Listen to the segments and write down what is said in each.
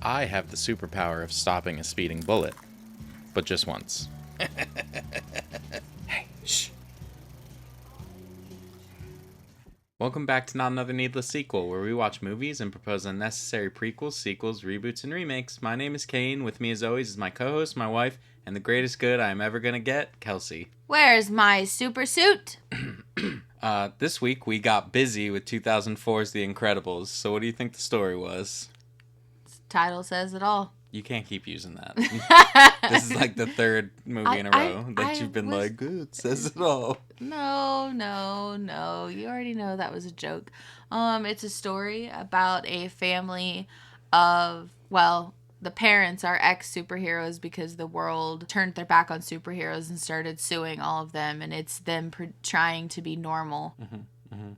I have the superpower of stopping a speeding bullet, but just once. Hey, shh. Welcome back to Not Another Needless Sequel, where we watch movies and propose unnecessary prequels, sequels, reboots, and remakes. My name is Kane. With me, as always, is my co-host, my wife, and the greatest good I am ever gonna get, Kelsey. Where's my super suit? This week we got busy with 2004's The Incredibles. So what do you think the story was? Title says it all. You can't keep using that. This is like the third movie in a row that you've been like, it says it all. No. You already know that was a joke. It's a story about a family of, the parents are ex-superheroes because the world turned their back on superheroes and started suing all of them, and it's them trying to be normal.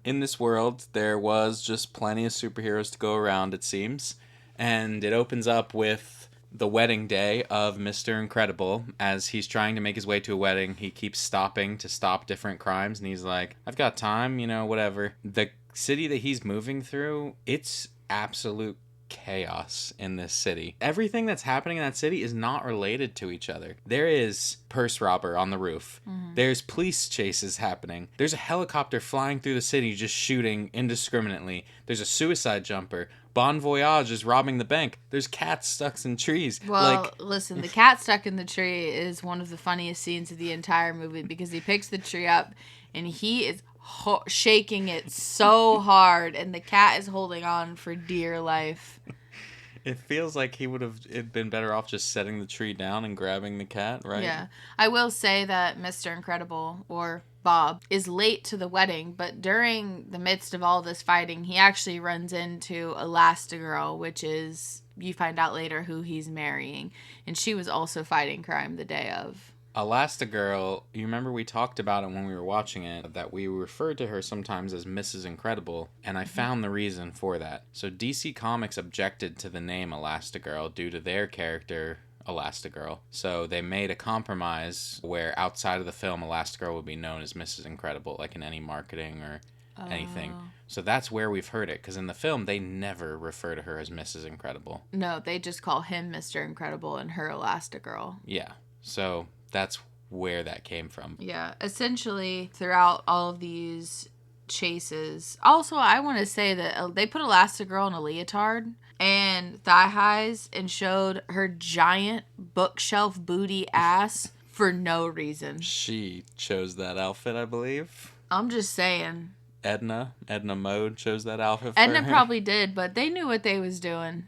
In this world, there was just plenty of superheroes to go around, it seems. And it opens up with the wedding day of Mr. Incredible. As he's trying to make his way to a wedding, he keeps stopping to stop different crimes. And he's like, I've got time, whatever. The city that he's moving through, it's absolute chaos in this city. Everything that's happening in that city is not related to each other. There is purse robber on the roof. Mm-hmm. There's police chases happening. There's a helicopter flying through the city just shooting indiscriminately. There's a suicide jumper. Bon Voyage is robbing the bank. There's cats stuck in trees. Well, listen, the cat stuck in the tree is one of the funniest scenes of the entire movie because he picks the tree up and he is shaking it so hard, and the cat is holding on for dear life. It feels like he would have been better off just setting the tree down and grabbing the cat, right? Yeah. I will say that Mr. Incredible, or Bob, is late to the wedding, but during the midst of all this fighting, he actually runs into Elastigirl, which is, you find out later who he's marrying, and she was also fighting crime the day of. Elastigirl, you remember we talked about it when we were watching it, that we referred to her sometimes as Mrs. Incredible, and I found the reason for that. So DC Comics objected to the name Elastigirl due to their character, Elastigirl. So they made a compromise where outside of the film, Elastigirl would be known as Mrs. Incredible, like in any marketing or anything. So that's where we've heard it, because in the film, they never refer to her as Mrs. Incredible. No, they just call him Mr. Incredible and her Elastigirl. Yeah, so that's where that came from. Yeah, essentially throughout all of these chases. Also, I want to say that they put Elastigirl in a leotard and thigh highs and showed her giant bookshelf booty ass for no reason. She chose that outfit, I believe. I'm just saying. Edna Mode chose that outfit for Edna her. probably did, but they knew what they was doing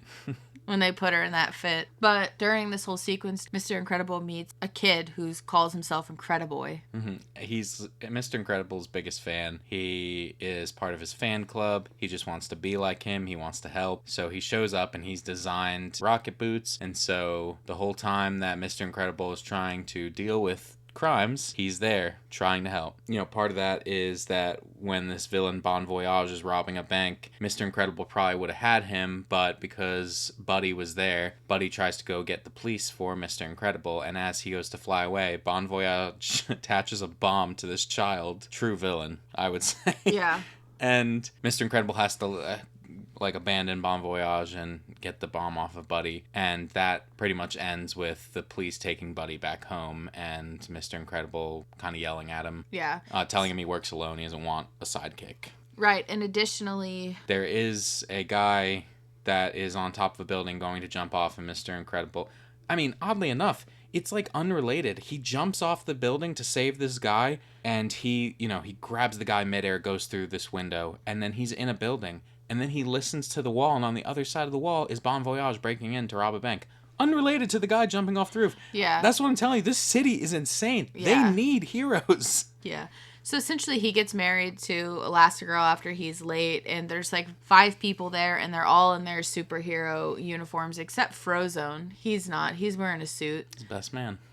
when they put her in that fit. But during this whole sequence, Mr. Incredible meets a kid who calls himself Incrediboy. Mm-hmm. He's Mr. Incredible's biggest fan. He is part of his fan club. He just wants to be like him. He wants to help. So he shows up and he's designed rocket boots. And so the whole time that Mr. Incredible is trying to deal with crimes, he's there trying to help. Part of that is that when this villain Bon Voyage is robbing a bank, Mr. Incredible probably would have had him, but because Buddy was there, Buddy tries to go get the police for Mr. Incredible, and as he goes to fly away, Bon Voyage attaches a bomb to this child. True villain, I would say. Yeah. And Mr. Incredible has to abandon Bon Voyage and get the bomb off of Buddy, and that pretty much ends with the police taking Buddy back home and Mr. Incredible kind of yelling at him, telling him he works alone, he doesn't want a sidekick. Right, and additionally, there is a guy that is on top of a building going to jump off, and Mr. Incredible, oddly enough, it's unrelated. He jumps off the building to save this guy, and he grabs the guy midair, goes through this window, and then he's in a building. And then he listens to the wall, and on the other side of the wall is Bon Voyage breaking in to rob a bank. Unrelated to the guy jumping off the roof. Yeah. That's what I'm telling you. This city is insane. Yeah. They need heroes. Yeah. So essentially he gets married to Elastigirl after he's late, and there's 5 people there, and they're all in their superhero uniforms except Frozone. He's not. He's wearing a suit.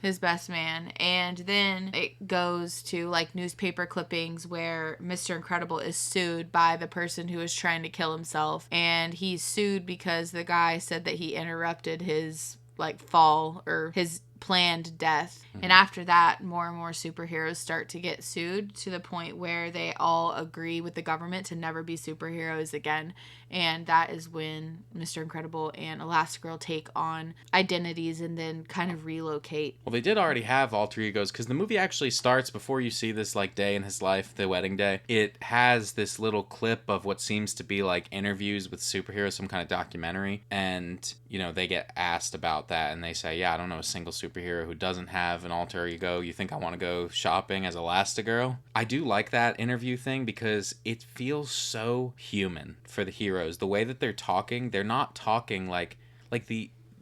His best man. And then it goes to newspaper clippings where Mr. Incredible is sued by the person who is trying to kill himself, and he's sued because the guy said that he interrupted his fall or his planned death. And after that, more and more superheroes start to get sued to the point where they all agree with the government to never be superheroes again. And that is when Mr. Incredible and Elastigirl take on identities and then kind of relocate. Well, they did already have alter egos, because the movie actually starts before you see this like day in his life, the wedding day. It has this little clip of what seems to be like interviews with superheroes, some kind of documentary, and you know, they get asked about that and they say, yeah, I don't know a single superhero who doesn't have an alter ego. You think I want to go shopping as Elastigirl? I do like that interview thing because it feels so human for the heroes. The way that they're talking, they're not talking like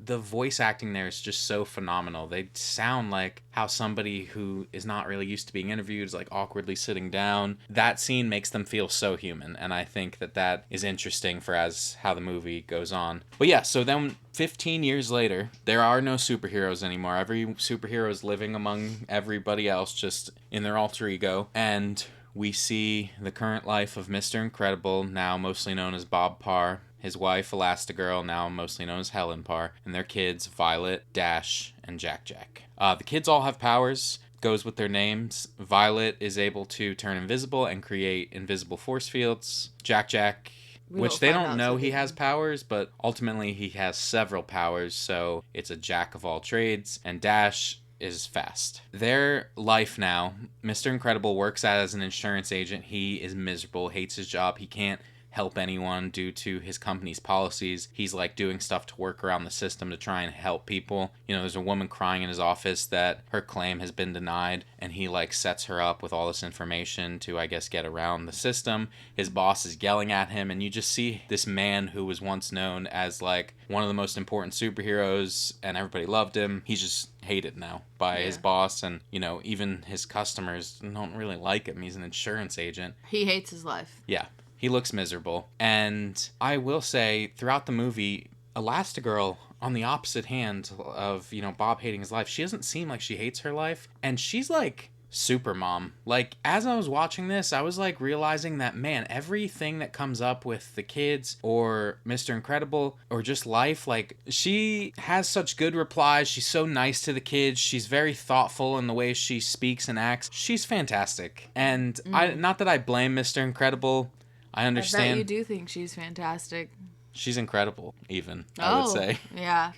the voice acting there is just so phenomenal. They sound like how somebody who is not really used to being interviewed is like awkwardly sitting down. That scene makes them feel so human, and I think that is interesting for as how the movie goes on. But yeah, so then 15 years later, there are no superheroes anymore. Every superhero is living among everybody else, just in their alter ego, and we see the current life of Mr. Incredible, now mostly known as Bob Parr, his wife Elastigirl, now mostly known as Helen Parr, and their kids Violet, Dash, and Jack Jack. The kids all have powers, goes with their names. Violet is able to turn invisible and create invisible force fields. Jack Jack, which they don't know he has powers, but ultimately he has several powers, so it's a jack of all trades. And Dash is fast. Their life now, Mr. Incredible works as an insurance agent. He is miserable, hates his job. He can't help anyone due to his company's policies. He's like doing stuff to work around the system to try and help people. You know, there's a woman crying in his office that her claim has been denied, and he like sets her up with all this information to, I guess, get around the system. His boss is yelling at him, and you just see this man who was once known as like one of the most important superheroes and everybody loved him. He's just hated now by his boss, and you know, even his customers don't really like him. He's an insurance agent. He hates his life. Yeah. He looks miserable. And I will say, throughout the movie, Elastigirl, on the opposite hand of, you know, Bob hating his life, she doesn't seem like she hates her life. And she's like super mom. Like, as I was watching this, I was like realizing that, man, everything that comes up with the kids or Mr. Incredible or just life, like, she has such good replies. She's so nice to the kids. She's very thoughtful in the way she speaks and acts. She's fantastic. And not that I blame Mr. Incredible. I understand. I bet you do think she's fantastic. She's incredible, even, I would say. Yeah.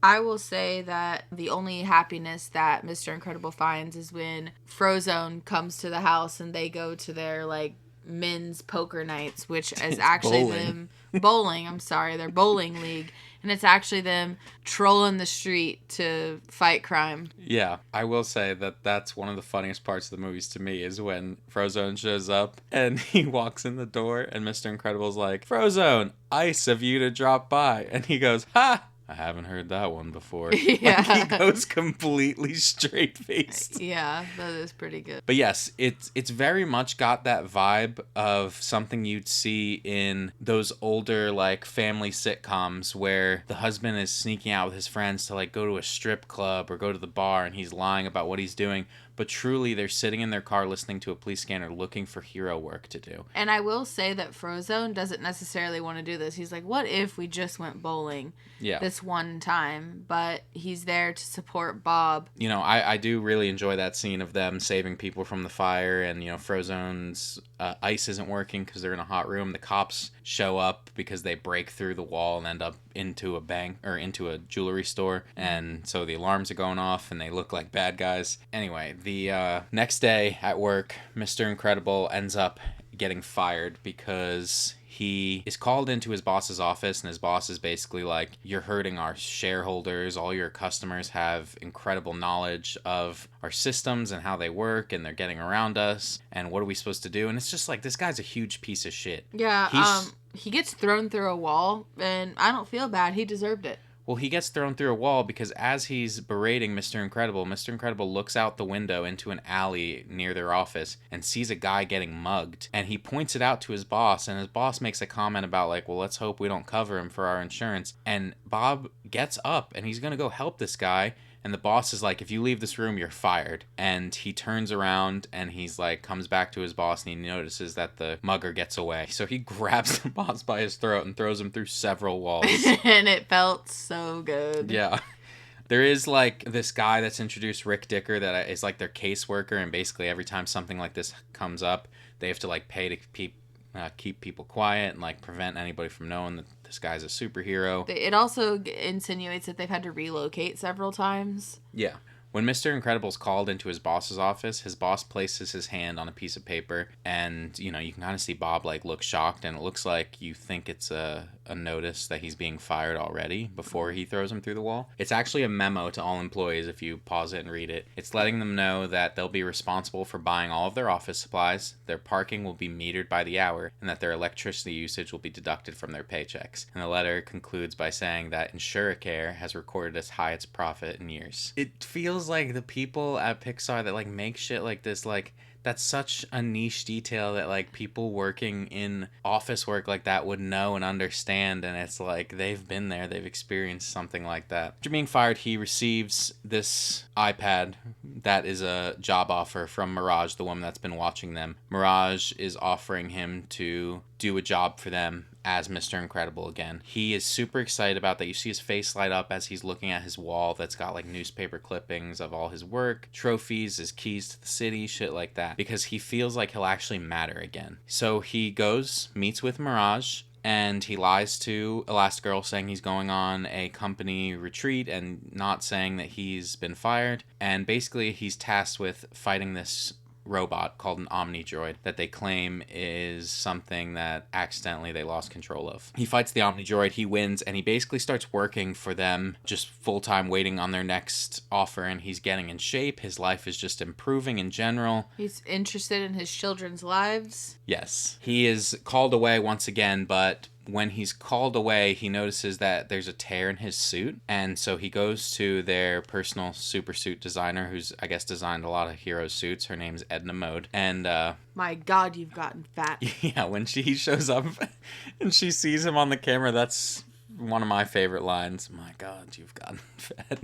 I will say that the only happiness that Mr. Incredible finds is when Frozone comes to the house and they go to their, like, men's poker nights, which is actually them bowling. I'm sorry, their bowling league. And it's actually them trolling the street to fight crime. Yeah, I will say that that's one of the funniest parts of the movies to me is when Frozone shows up and he walks in the door and Mr. Incredible's like, Frozone, ice of you to drop by. And he goes, ha! I haven't heard that one before. Yeah. Like, he goes completely straight-faced. Yeah, that is pretty good. But yes, it's very much got that vibe of something you'd see in those older, like, family sitcoms where the husband is sneaking out with his friends to, like, go to a strip club or go to the bar and he's lying about what he's doing. But truly, they're sitting in their car listening to a police scanner looking for hero work to do. And I will say that Frozone doesn't necessarily want to do this. He's like, what if we just went bowling this one time? But he's there to support Bob. You know, I do really enjoy that scene of them saving people from the fire. And, you know, Frozone's ice isn't working because they're in a hot room. The cops show up because they break through the wall and end up into a bank or into a jewelry store. And so the alarms are going off and they look like bad guys. Anyway, the next day at work, Mr. Incredible ends up getting fired because he is called into his boss's office and his boss is basically like, you're hurting our shareholders. All your customers have incredible knowledge of our systems and how they work and they're getting around us. And what are we supposed to do? And it's just like, this guy's a huge piece of shit. Yeah, he gets thrown through a wall and I don't feel bad. He deserved it. Well, he gets thrown through a wall because as he's berating Mr. Incredible, Mr. Incredible looks out the window into an alley near their office and sees a guy getting mugged. And he points it out to his boss, and his boss makes a comment about, like, well, let's hope we don't cover him for our insurance. And Bob gets up, and he's going to go help this guy. And the boss is like, if you leave this room, you're fired. And he turns around and he's like, comes back to his boss and he notices that the mugger gets away. So he grabs the boss by his throat and throws him through several walls. And it felt so good. Yeah. There is like this guy that's introduced, Rick Dicker, that is like their caseworker, and basically every time something like this comes up, they have to like pay to keep people quiet and like prevent anybody from knowing that this guy's a superhero. It also insinuates that they've had to relocate several times. Yeah. When Mr. Incredible's called into his boss's office, his boss places his hand on a piece of paper, and, you know, you can kind of see Bob, like, look shocked, and it looks like you think it's a notice that he's being fired already before he throws him through the wall. It's actually a memo to all employees if you pause it and read it. It's letting them know that they'll be responsible for buying all of their office supplies, their parking will be metered by the hour, and that their electricity usage will be deducted from their paychecks. And the letter concludes by saying that Insuricare has recorded its highest profit in years. It feels like the people at Pixar that like make shit like this, like, that's such a niche detail that like people working in office work like that would know and understand, and it's like they've been there, they've experienced something like that. After being fired, he receives this iPad that is a job offer from Mirage, the woman that's been watching them. Mirage is offering him to do a job for them as Mr. Incredible again. He is super excited about that. You see his face light up as he's looking at his wall that's got like newspaper clippings of all his work, trophies, his keys to the city, shit like that, because he feels like he'll actually matter again. So he goes, meets with Mirage, and he lies to Elastigirl, saying he's going on a company retreat and not saying that he's been fired. And basically he's tasked with fighting this robot called an Omnidroid that they claim is something that accidentally they lost control of. He fights the Omnidroid, he wins, and he basically starts working for them just full-time, waiting on their next offer, and he's getting in shape. His life is just improving in general. He's interested in his children's lives. Yes. He is called away once again, but when he's called away, he notices that there's a tear in his suit, and so he goes to their personal super suit designer, who's, I guess, designed a lot of hero suits. Her name's Edna Mode, and my God, you've gotten fat. yeah, when she shows up and she sees him on the camera, that's one of my favorite lines. My God, you've gotten fat.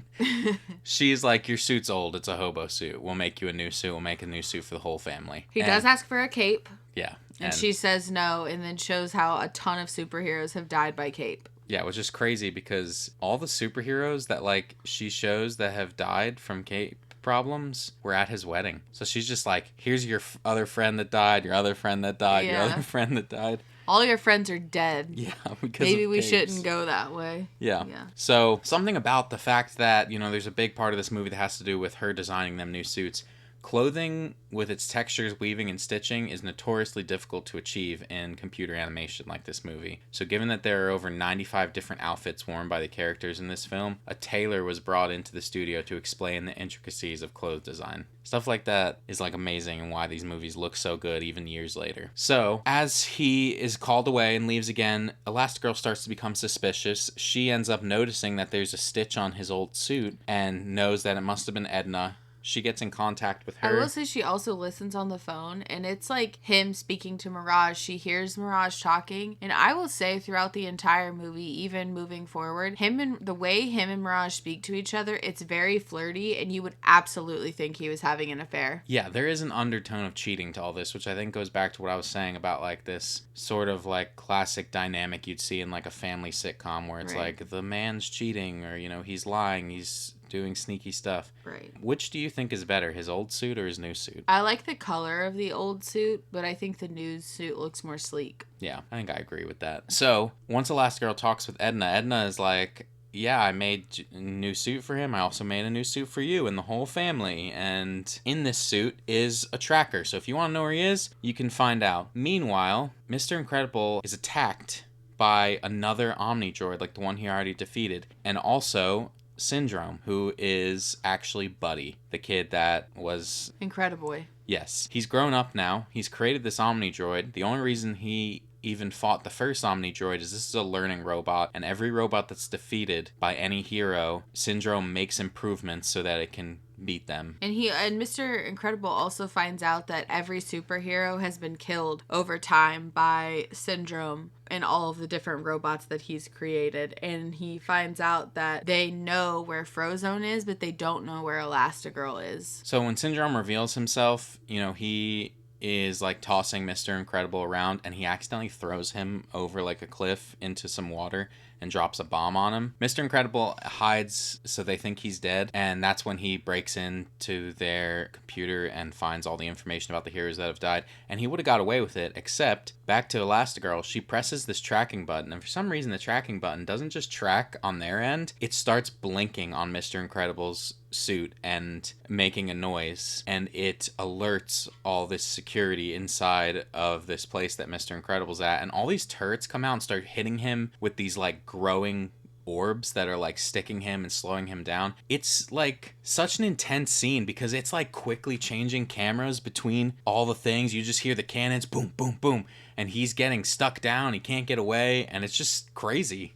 She's like, your suit's old, it's a hobo suit, we'll make you a new suit, we'll make a new suit for the whole family. He does ask for a cape. Yeah. And she says no, and then shows how a ton of superheroes have died by cape. Yeah, which is crazy because all the superheroes that like she shows that have died from cape problems were at his wedding. So she's just like, here's your other friend that died, your other friend that died, your other friend that died. All your friends are dead. Yeah, because maybe we shouldn't go that way. Yeah. So something about the fact that, you know, there's a big part of this movie that has to do with her designing them new suits. Clothing with its textures, weaving, and stitching is notoriously difficult to achieve in computer animation like this movie. So given that there are over 95 different outfits worn by the characters in this film, a tailor was brought into the studio to explain the intricacies of clothes design. Stuff like that is like amazing, and why these movies look so good even years later. So as he is called away and leaves again, Elastigirl starts to become suspicious. She ends up noticing that there's a stitch on his old suit and knows that it must have been Edna. She gets in contact with her. I will say she also listens on the phone, and it's like him speaking to Mirage. She hears Mirage talking, and I will say throughout the entire movie, even moving forward, the way him and Mirage speak to each other, it's very flirty, and you would absolutely think he was having an affair. Yeah, there is an undertone of cheating to all this, which I think goes back to what I was saying about like this sort of like classic dynamic you'd see in like a family sitcom where it's like the man's cheating, or, you know, he's lying, he's doing sneaky stuff. Right. Which do you think is better, his old suit or his new suit? I like the color of the old suit, but I think the new suit looks more sleek. Yeah, I think I agree with that. So, once Elastigirl talks with Edna, Edna is like, yeah, I made a new suit for him. I also made a new suit for you and the whole family. And in this suit is a tracker. So if you want to know where he is, you can find out. Meanwhile, Mr. Incredible is attacked by another Omnidroid, like the one he already defeated. And also Syndrome, who is actually Buddy, the kid that was... Incrediboy. Yes. He's grown up now. He's created this Omnidroid. The only reason he even fought the first Omnidroid is this is a learning robot, and every robot that's defeated by any hero, Syndrome makes improvements so that it can beat them. And Mr. Incredible also finds out that every superhero has been killed over time by Syndrome and all of the different robots that he's created. And he finds out that they know where Frozone is, but they don't know where Elastigirl is. So when Syndrome reveals himself, you know, he is like tossing Mr. Incredible around, and he accidentally throws him over like a cliff into some water, and drops a bomb on him. Mr. Incredible hides so they think he's dead, and that's when he breaks into their computer and finds all the information about the heroes that have died. And he would have got away with it, except back to Elastigirl, she presses this tracking button, and for some reason the tracking button doesn't just track on their end, it starts blinking on Mr. Incredible's suit and making a noise, and it alerts all this security inside of this place that Mr. Incredible's at, and all these turrets come out and start hitting him with these like growing orbs that are like sticking him and slowing him down. It's like such an intense scene because it's like quickly changing cameras between all the things. You just hear the cannons boom boom boom, and he's getting stuck down, he can't get away, and it's just crazy.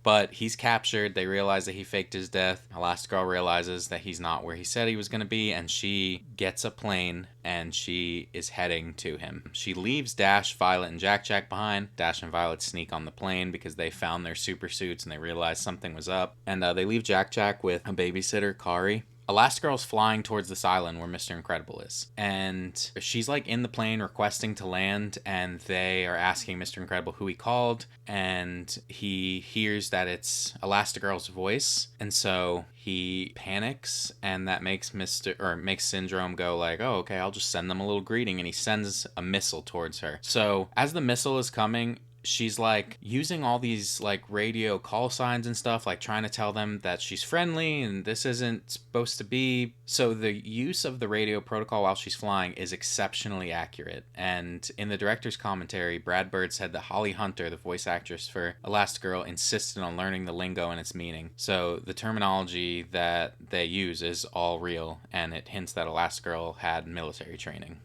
But he's captured. They realize that he faked his death. Elastigirl realizes that he's not where he said he was going to be, and she gets a plane and she is heading to him. She leaves Dash, Violet, and Jack-Jack behind. Dash and Violet sneak on the plane because they found their super suits and they realized something was up. And they leave Jack-Jack with a babysitter, Kari. Elastigirl's flying towards this island where Mr. Incredible is. And she's like in the plane requesting to land, and they are asking Mr. Incredible who he called, and he hears that it's Elastigirl's voice, and so he panics, and that makes makes Syndrome go like, oh, okay, I'll just send them a little greeting, and he sends a missile towards her. So as the missile is coming, she's like using all these like radio call signs and stuff, like trying to tell them that she's friendly and this isn't supposed to be. So the use of the radio protocol while she's flying is exceptionally accurate. And in the director's commentary, Brad Bird said that Holly Hunter, the voice actress for Elastigirl, insisted on learning the lingo and its meaning. So the terminology that they use is all real, and it hints that Elastigirl had military training.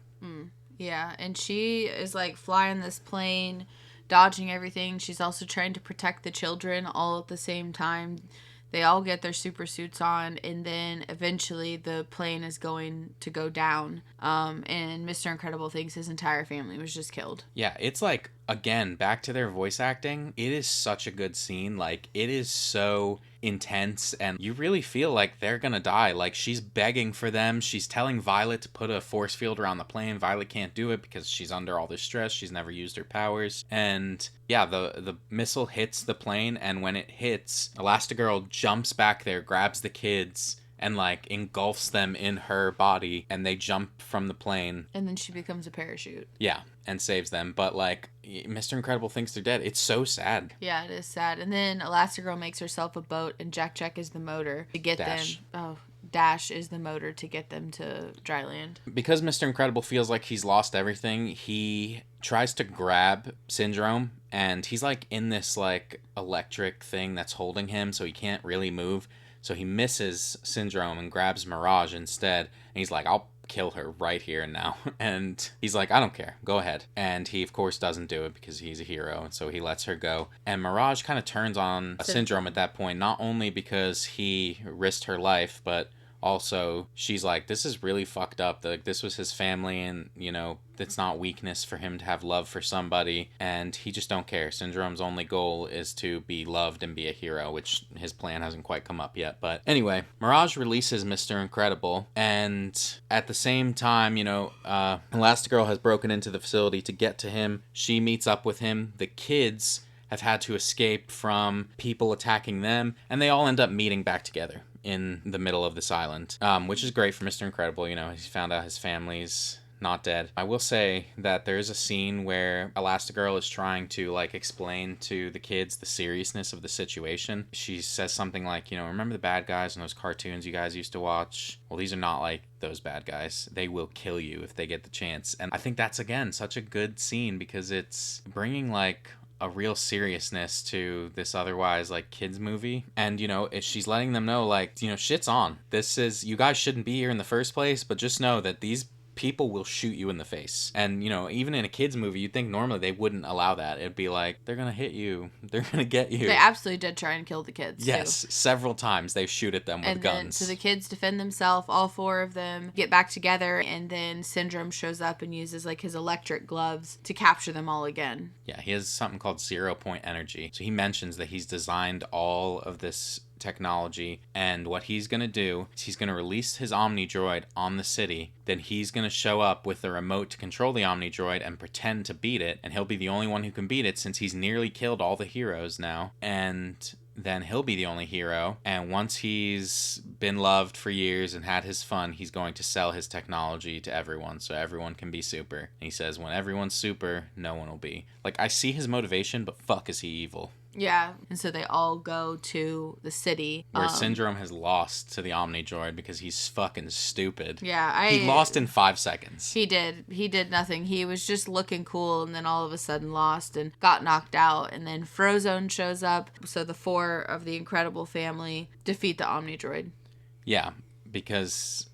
Yeah, and she is like flying this plane, dodging everything. She's also trying to protect the children all at the same time. They all get their super suits on, and then eventually the plane is going to go down. And Mr. Incredible thinks his entire family was just killed. Yeah, it's like, again, back to their voice acting. It is such a good scene. Like, it is so intense, and you really feel like they're gonna die. Like, she's begging for them. She's telling Violet to put a force field around the plane. Violet can't do it because she's under all this stress. She's never used her powers. And yeah, the missile hits the plane, and when it hits, Elastigirl jumps back there, grabs the kids, and like engulfs them in her body, and they jump from the plane. And then she becomes a parachute. Yeah, and saves them. But like, Mr. Incredible thinks they're dead. It's so sad. Yeah, it is sad. And then Elastigirl makes herself a boat, and Jack-Jack is the motor to get Dash. them. Oh, Dash is the motor to get them to dry land. Because Mr. Incredible feels like he's lost everything, he tries to grab Syndrome, and he's like in this like electric thing that's holding him, so he can't really move. So he misses Syndrome and grabs Mirage instead, and he's like, I'll kill her right here and now. And he's like, I don't care, go ahead. And he of course doesn't do it because he's a hero, and so he lets her go. And Mirage kind of turns on Syndrome at that point, not only because he risked her life, but also she's like, this is really fucked up. Like, this was his family, and you know, it's not weakness for him to have love for somebody, and he just don't care. Syndrome's only goal is to be loved and be a hero, which his plan hasn't quite come up yet. But anyway, Mirage releases Mr. Incredible, and at the same time, you know, Elastigirl has broken into the facility to get to him. She meets up with him. The kids have had to escape from people attacking them, and they all end up meeting back together in the middle of this island, which is great for Mr. Incredible. You know, he's found out his family's not dead. I will say that there is a scene where Elastigirl is trying to like explain to the kids the seriousness of the situation. She says something like, you know, remember the bad guys in those cartoons you guys used to watch? Well, these are not like those bad guys. They will kill you if they get the chance. And I think that's, again, such a good scene because it's bringing like a real seriousness to this otherwise like kids movie. And you know, she's letting them know like, you know, shit's on. This is, you guys shouldn't be here in the first place, but just know that these people will shoot you in the face. And you know, even in a kids movie, you'd think normally they wouldn't allow that. It'd be like, they're gonna hit you, they're gonna get you. They absolutely did try and kill the kids. Yes, too. Several times they shoot at them with and guns. Then, so the kids defend themselves, all four of them get back together, and then Syndrome shows up and uses like his electric gloves to capture them all again. Yeah, he has something called 0 point energy. So he mentions that he's designed all of this technology, and what he's going to do is he's going to release his Omni Droid on the city. Then he's going to show up with the remote to control the Omni Droid and pretend to beat it, and he'll be the only one who can beat it since he's nearly killed all the heroes now. And then he'll be the only hero. And once he's been loved for years and had his fun, he's going to sell his technology to everyone so everyone can be super. And he says, when everyone's super, no one will be. Like, I see his motivation, but fuck is he evil. Yeah, and so they all go to the city. Where Syndrome has lost to the Omni Droid because he's fucking stupid. Yeah, he lost in 5 seconds. He did nothing. He was just looking cool, and then all of a sudden lost and got knocked out. And then Frozone shows up, so the 4 of the Incredible family defeat the Omni Droid. Yeah, because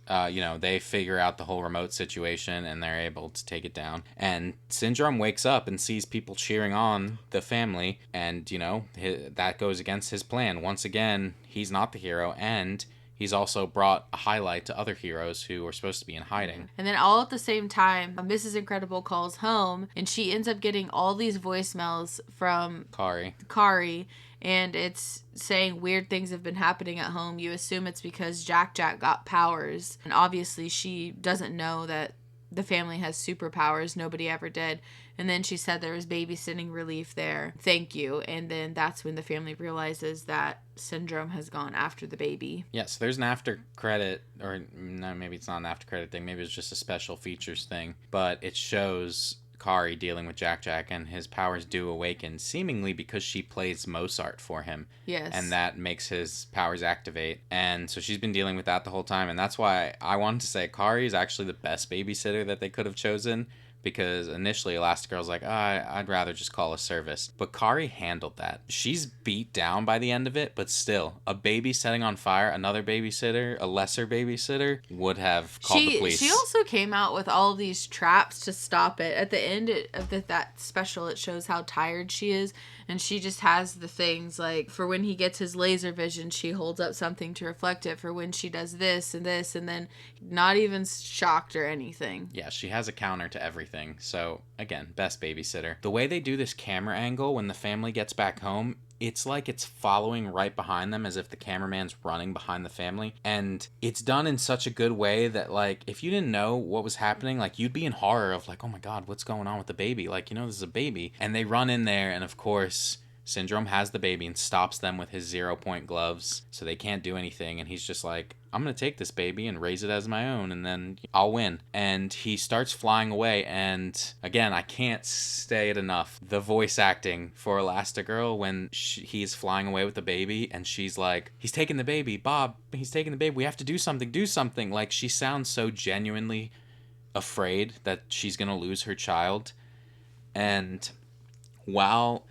they figure out the whole remote situation and they're able to take it down. And Syndrome wakes up and sees people cheering on the family, and that goes against his plan. Once again, he's not the hero, and he's also brought a highlight to other heroes who are supposed to be in hiding. And then all at the same time, Mrs. Incredible calls home, and she ends up getting all these voicemails from Kari, and it's saying weird things have been happening at home. You assume it's because Jack got powers, and obviously she doesn't know that the family has superpowers. Nobody ever did. And then she said there was babysitting relief there. Thank you. And then that's when the family realizes that Syndrome has gone after the baby. Yeah, so there's an after credit, or no, maybe it's not an after credit thing. Maybe it's just a special features thing. But it shows Kari dealing with Jack and his powers do awaken, seemingly because she plays Mozart for him. Yes. And that makes his powers activate. And so she's been dealing with that the whole time. And that's why I wanted to say Kari is actually the best babysitter that they could have chosen. Because initially Elastigirl's like, I'd rather just call a service. But Kari handled that. She's beat down by the end of it, but still, a baby setting on fire, another babysitter, a lesser babysitter, would have called the police. She also came out with all these traps to stop it. At the end of that special, it shows how tired she is. And she just has the things like, for when he gets his laser vision, she holds up something to reflect it. For when she does this, and then not even shocked or anything. Yeah, she has a counter to everything. So, again, best babysitter. The way they do this camera angle when the family gets back home, it's like it's following right behind them as if the cameraman's running behind the family. And it's done in such a good way that, like, if you didn't know what was happening, like, you'd be in horror of, like, oh my god, what's going on with the baby? Like, this is a baby. And they run in there, and of course, Syndrome has the baby and stops them with his 0-point gloves, so they can't do anything. And he's just like, I'm going to take this baby and raise it as my own, and then I'll win. And he starts flying away, and again, I can't say it enough. The voice acting for Elastigirl when he's flying away with the baby, and she's like, he's taking the baby, Bob, he's taking the baby, we have to do something. Like, she sounds so genuinely afraid that she's going to lose her child. And while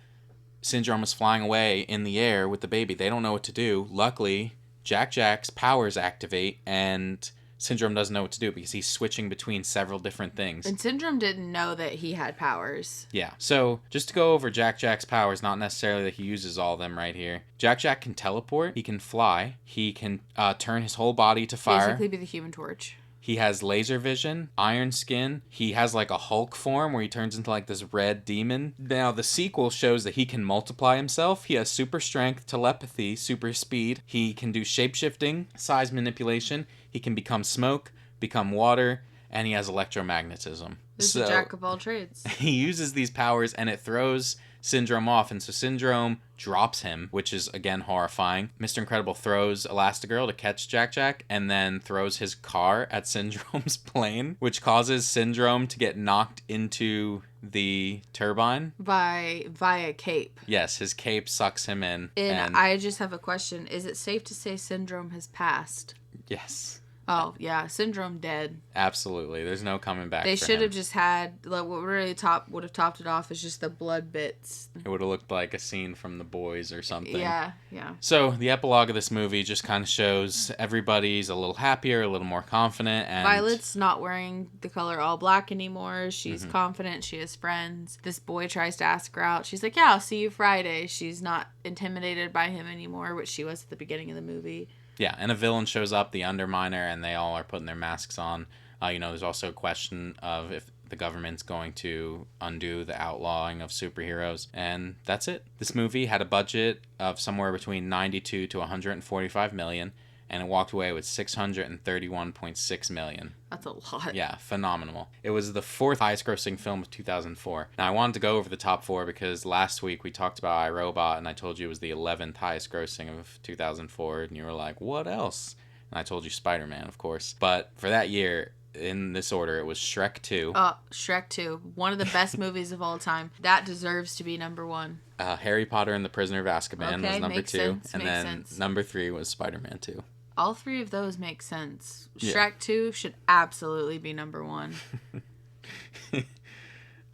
Syndrome is flying away in the air with the baby, they don't know what to do. Luckily, Jack's powers activate, and Syndrome doesn't know what to do because he's switching between several different things. And Syndrome didn't know that he had powers. Yeah. So, just to go over Jack's powers, not necessarily that he uses all of them right here. Jack can teleport, he can fly, he can turn his whole body to fire. Basically be the Human Torch. He has laser vision, iron skin. He has like a Hulk form where he turns into like this red demon. Now, the sequel shows that he can multiply himself. He has super strength, telepathy, super speed. He can do shapeshifting, size manipulation. He can become smoke, become water, and he has electromagnetism. This is a jack of all trades. He uses these powers and it throws Syndrome off, and so Syndrome drops him, which is again horrifying. Mr. Incredible throws Elastigirl to catch Jack and then throws his car at Syndrome's plane, which causes Syndrome to get knocked into the turbine via cape. Yes, his cape sucks him in. And I just have a question. Is it safe to say Syndrome has passed? Yes. Oh, yeah. Syndrome dead. Absolutely. There's no coming back. They should have just had, like, what really would have topped it off is just the blood bits. It would have looked like a scene from The Boys or something. Yeah. So, the epilogue of this movie just kind of shows everybody's a little happier, a little more confident. And Violet's not wearing the color all black anymore. She's confident. She has friends. This boy tries to ask her out. She's like, yeah, I'll see you Friday. She's not intimidated by him anymore, which she was at the beginning of the movie. Yeah, and a villain shows up, the Underminer, and they all are putting their masks on. There's also a question of if the government's going to undo the outlawing of superheroes. And that's it. This movie had a budget of somewhere between 92 to 145 million, and it walked away with 631.6 million. That's a lot. Yeah, phenomenal. It was the fourth highest grossing film of 2004. Now, I wanted to go over the top four because last week we talked about iRobot, and I told you it was the 11th highest grossing of 2004, and you were like, what else? And I told you Spider-Man, of course. But for that year, in this order, it was Shrek 2. Shrek 2. One of the best movies of all time. That deserves to be number one. Harry Potter and the Prisoner of Azkaban was number 2. Sense, and then number 3 was Spider-Man 2. All three of those make sense. Yeah. Shrek 2 should absolutely be number one.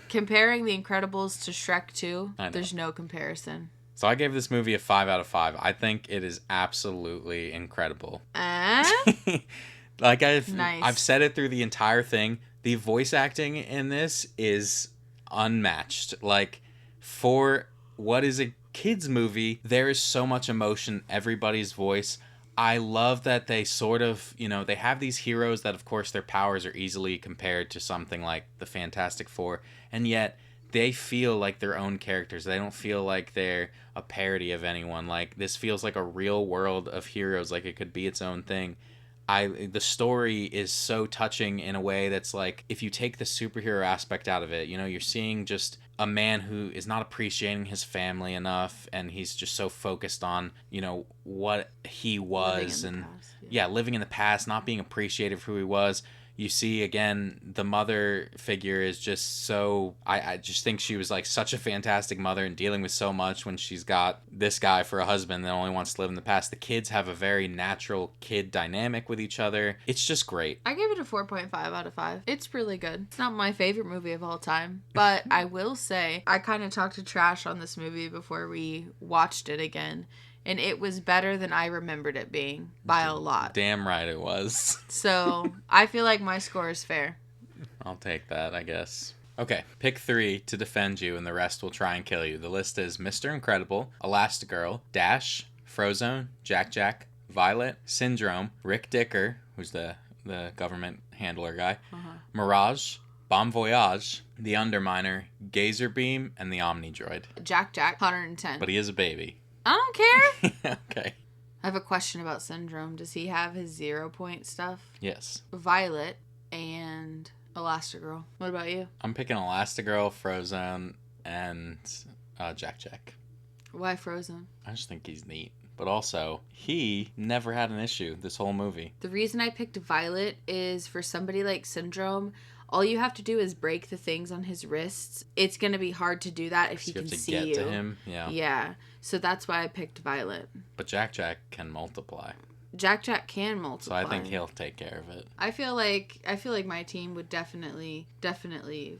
Comparing The Incredibles to Shrek 2, there's no comparison. So I gave this movie a 5 out of 5. I think it is absolutely incredible. Like I've said it through the entire thing. The voice acting in this is unmatched. Like, for what is a kids movie, there is so much emotion, everybody's voice. I love that they sort of, they have these heroes that, of course, their powers are easily compared to something like the Fantastic Four, and yet they feel like their own characters. They don't feel like they're a parody of anyone. Like, this feels like a real world of heroes, like it could be its own thing. The story is so touching in a way that's like, if you take the superhero aspect out of it, you're seeing just a man who is not appreciating his family enough, and he's just so focused on, what he was, and living in the past, not being appreciative of who he was. You see, again, the mother figure is just so... I just think she was, like, such a fantastic mother and dealing with so much when she's got this guy for a husband that only wants to live in the past. The kids have a very natural kid dynamic with each other. It's just great. I gave it a 4.5 out of 5. It's really good. It's not my favorite movie of all time, but I will say, I kind of talked to trash on this movie before we watched it again. And it was better than I remembered it being by a lot. Damn right it was. So I feel like my score is fair. I'll take that, I guess. Okay, pick 3 to defend you, and the rest will try and kill you. The list is Mr. Incredible, Elastigirl, Dash, Frozone, Jack-Jack, Violet, Syndrome, Rick Dicker, who's the government handler guy, Mirage, Bon Voyage, The Underminer, Gazer Beam, and the Omni Droid. Jack-Jack, 110. But he is a baby. I don't care. Okay. I have a question about Syndrome. Does he have his 0 point stuff? Yes. Violet and Elastigirl. What about you? I'm picking Elastigirl, Frozone, and Jack-Jack. Why Frozone? I just think he's neat. But also, he never had an issue this whole movie. The reason I picked Violet is for somebody like Syndrome, all you have to do is break the things on his wrists. It's going to be hard to do that if he can see you. You have to get to him, yeah. Yeah, so that's why I picked Violet. But Jack-Jack can multiply. Jack-Jack can multiply. So I think he'll take care of it. I feel like my team would definitely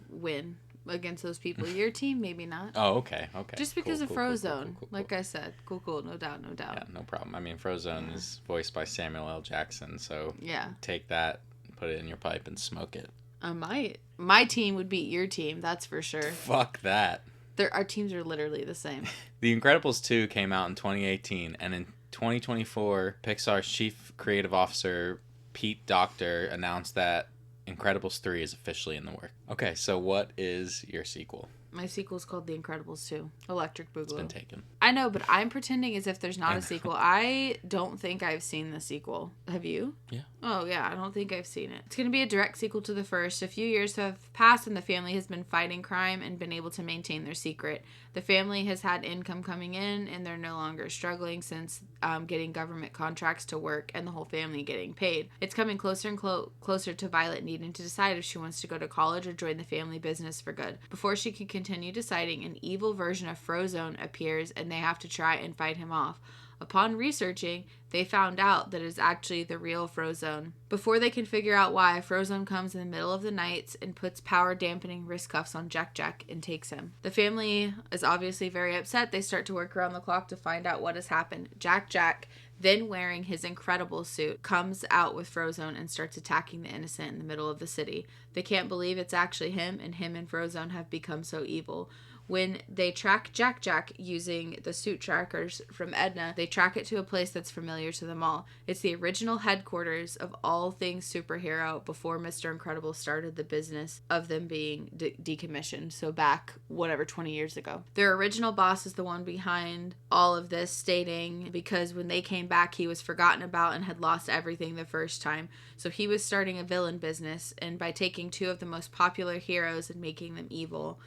win against those people. Your team, maybe not. Oh, okay. Just because of Frozone. Cool. Like I said, cool, no doubt. Yeah, no problem. I mean, Frozone is voiced by Samuel L. Jackson, so take that, put it in your pipe, and smoke it. I might. My team would beat your team, that's for sure. Fuck that. Our teams are literally the same. The Incredibles 2 came out in 2018, and in 2024, Pixar's chief creative officer, Pete Docter, announced that Incredibles 3 is officially in the works. Okay, so what is your sequel? My sequel is called The Incredibles 2, Electric Boogaloo. It's been taken. I know, but I'm pretending as if there's not a sequel. I don't think I've seen the sequel. Have you? Yeah. Oh, yeah, I don't think I've seen it. It's going to be a direct sequel to the first. A few years have passed and the family has been fighting crime and been able to maintain their secret. The family has had income coming in and they're no longer struggling since getting government contracts to work and the whole family getting paid. It's coming closer and closer to Violet needing to decide if she wants to go to college or join the family business for good. Before she can continue deciding, an evil version of Frozone appears and they have to try and fight him off. Upon researching, they found out that it's actually the real Frozone. Before they can figure out why, Frozone comes in the middle of the night and puts power-dampening wrist cuffs on Jack-Jack and takes him. The family is obviously very upset. They start to work around the clock to find out what has happened. Jack-Jack, then wearing his incredible suit, comes out with Frozone and starts attacking the innocent in the middle of the city. They can't believe it's actually him and Frozone have become so evil. When they track Jack Jack using the suit trackers from Edna, they track it to a place that's familiar to them all. It's the original headquarters of all things superhero before Mr. Incredible started the business of them being decommissioned. So back, 20 years ago. Their original boss is the one behind all of this, stating because when they came back, he was forgotten about and had lost everything the first time. So he was starting a villain business, and by taking two of the most popular heroes and making them evil,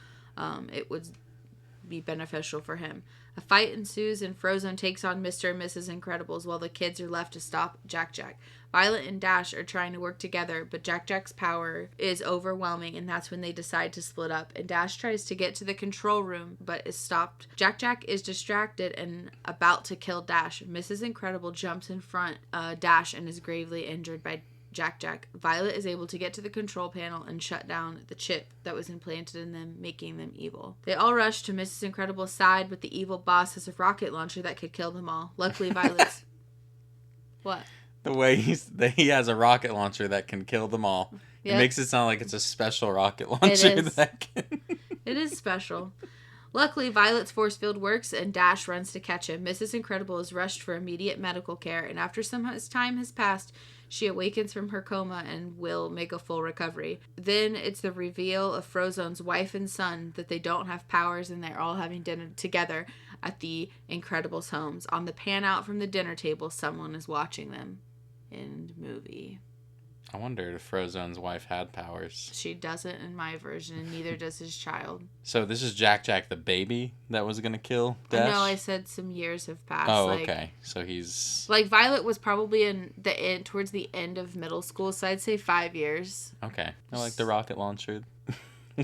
it would be beneficial for him. A fight ensues and Frozone takes on Mr. and Mrs. Incredibles while the kids are left to stop Jack Jack. Violet and Dash are trying to work together, but Jack Jack's power is overwhelming, and that's when they decide to split up. And Dash tries to get to the control room, but is stopped. Jack Jack is distracted and about to kill Dash. Mrs. Incredible jumps in front Dash and is gravely injured by Jack Jack. Violet is able to get to the control panel and shut down the chip that was implanted in them, making them evil. They all rush to Mrs. Incredible's side, but the evil boss has a rocket launcher that could kill them all. Luckily, Violet's... What? The way he has a rocket launcher that can kill them all. Yep. It makes it sound like it's a special rocket launcher that can... It is special. Luckily, Violet's force field works and Dash runs to catch him. Mrs. Incredible is rushed for immediate medical care, and after some time has passed, she awakens from her coma and will make a full recovery. Then it's the reveal of Frozone's wife and son that they don't have powers and they're all having dinner together at the Incredibles' homes. On the pan out from the dinner table, someone is watching them. End movie. I wondered if Frozone's wife had powers. She doesn't in my version, and neither does his child. So this is Jack Jack the baby that was going to kill Dash? No, I said some years have passed. Oh, okay. So he's... Like, Violet was probably in the end, towards the end of middle school, so I'd say 5 years. Okay. I like the rocket launcher.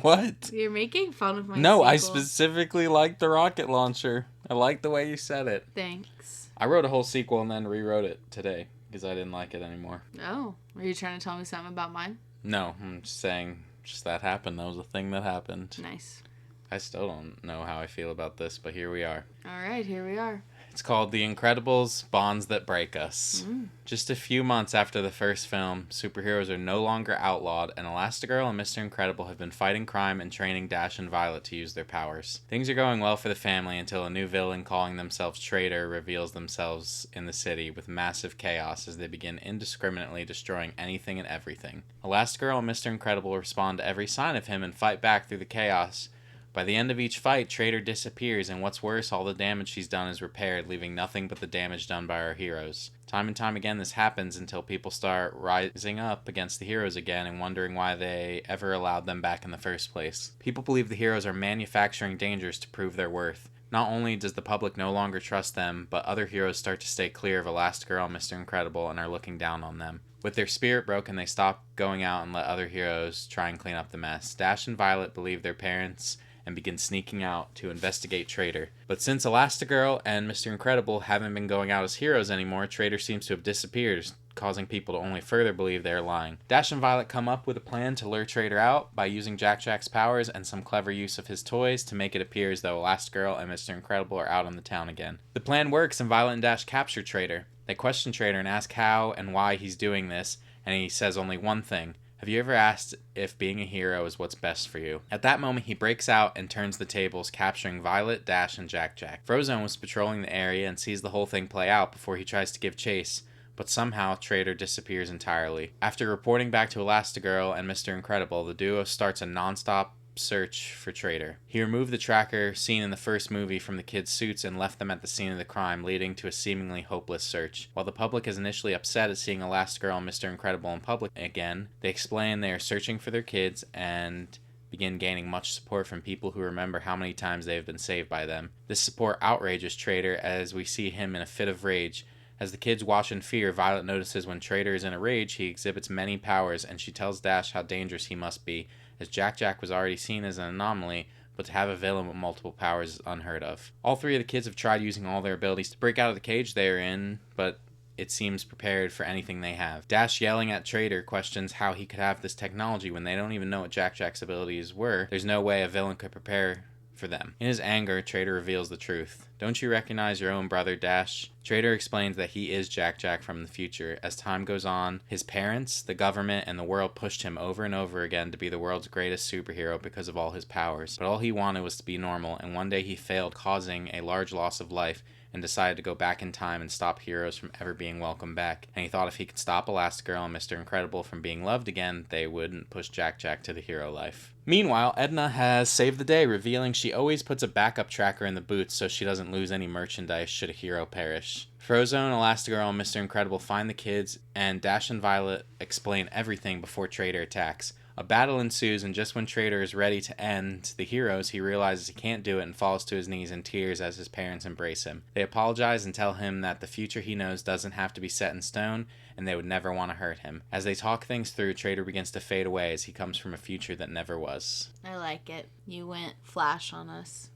What? You're making fun of my No, sequel. I specifically like the rocket launcher. I like the way you said it. Thanks. I wrote a whole sequel and then rewrote it today because I didn't like it anymore. Oh. Are you trying to tell me something about mine? No, I'm just saying just that happened. That was a thing that happened. Nice. I still don't know how I feel about this, but here we are. All right, here we are. It's called The Incredibles: Bonds That Break Us. Just a few months after the first film, superheroes are no longer outlawed, and Elastigirl and Mr. Incredible have been fighting crime and training Dash and Violet to use their powers. Things are going well for the family until a new villain calling themselves Traitor reveals themselves in the city with massive chaos as they begin indiscriminately destroying anything and everything. Elastigirl and Mr. Incredible respond to every sign of him and fight back through the chaos. By the end of each fight, Traitor disappears, and what's worse, all the damage she's done is repaired, leaving nothing but the damage done by our heroes. Time and time again this happens until people start rising up against the heroes again and wondering why they ever allowed them back in the first place. People believe the heroes are manufacturing dangers to prove their worth. Not only does the public no longer trust them, but other heroes start to stay clear of Elastigirl and Mr. Incredible and are looking down on them. With their spirit broken, they stop going out and let other heroes try and clean up the mess. Dash and Violet believe their parents and begin sneaking out to investigate Traitor. But since Elastigirl and Mr. Incredible haven't been going out as heroes anymore, Traitor seems to have disappeared, causing people to only further believe they're lying. Dash and Violet come up with a plan to lure Traitor out by using Jack Jack's powers and some clever use of his toys to make it appear as though Elastigirl and Mr. Incredible are out on the town again. The plan works and Violet and Dash capture Traitor. They question Traitor and ask how and why he's doing this, and he says only one thing: have you ever asked if being a hero is what's best for you? At that moment, he breaks out and turns the tables, capturing Violet, Dash, and Jack Jack. Frozone was patrolling the area and sees the whole thing play out before he tries to give chase, but somehow Traitor disappears entirely. After reporting back to Elastigirl and Mr. Incredible, the duo starts a non-stop search for Traitor. He removed the tracker seen in the first movie from the kids' suits and left them at the scene of the crime, leading to a seemingly hopeless search. While the public is initially upset at seeing Elastigirl and Mr. Incredible in public again, they explain they are searching for their kids and begin gaining much support from people who remember how many times they have been saved by them. This support outrages Traitor as we see him in a fit of rage. As the kids watch in fear, Violet notices when Traitor is in a rage, he exhibits many powers, and she tells Dash how dangerous he must be, as Jack Jack was already seen as an anomaly, but to have a villain with multiple powers is unheard of. All three of the kids have tried using all their abilities to break out of the cage they are in, but it seems prepared for anything they have. Dash, yelling at Traitor, questions how he could have this technology when they don't even know what Jack Jack's abilities were. There's no way a villain could prepare for them. In his anger, Trader reveals the truth. Don't you recognize your own brother, Dash? Trader explains that he is Jack Jack from the future. As time goes on, his parents, the government, and the world pushed him over and over again to be the world's greatest superhero because of all his powers. But all he wanted was to be normal, and one day he failed, causing a large loss of life, and decided to go back in time and stop heroes from ever being welcomed back. And he thought if he could stop Elastigirl and Mr. Incredible from being loved again, they wouldn't push Jack Jack to the hero life. Meanwhile, Edna has saved the day, revealing she always puts a backup tracker in the boots so she doesn't lose any merchandise should a hero perish. Frozone, Elastigirl, and Mr. Incredible find the kids, and Dash and Violet explain everything before Trader attacks. A battle ensues, and just when Trader is ready to end the heroes, he realizes he can't do it and falls to his knees in tears as his parents embrace him. They apologize and tell him that the future he knows doesn't have to be set in stone, and they would never want to hurt him. As they talk things through, Trader begins to fade away as he comes from a future that never was. I like it. You went Flash on us.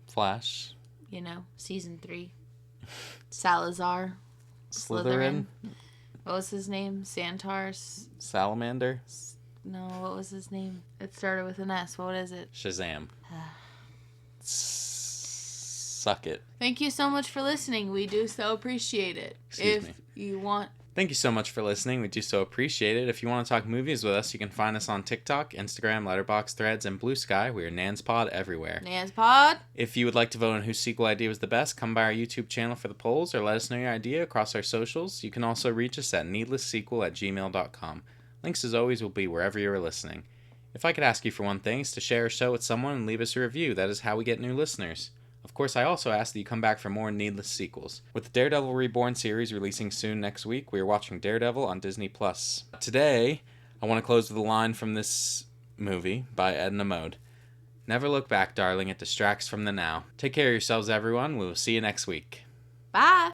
Flash. You know, season 3. Salazar. Slytherin. What was his name? Santar? Salamander. No, what was his name? It started with an S. What is it? Shazam. Suck it. Thank you so much for listening. We do so appreciate it. Excuse me. You want... Thank you so much for listening. We do so appreciate it. If you want to talk movies with us, you can find us on TikTok, Instagram, Letterboxd, Threads, and Blue Sky. We are NansPod everywhere. NansPod. If you would like to vote on whose sequel idea was the best, come by our YouTube channel for the polls or let us know your idea across our socials. You can also reach us at needlesssequel@gmail.com. Links, as always, will be wherever you are listening. If I could ask you for one thing, it's to share a show with someone and leave us a review. That is how we get new listeners. Of course, I also ask that you come back for more needless sequels. With the Daredevil Reborn series releasing soon next week, we are watching Daredevil on Disney+. Today, I want to close with a line from this movie by Edna Mode. Never look back, darling. It distracts from the now. Take care of yourselves, everyone. We will see you next week. Bye.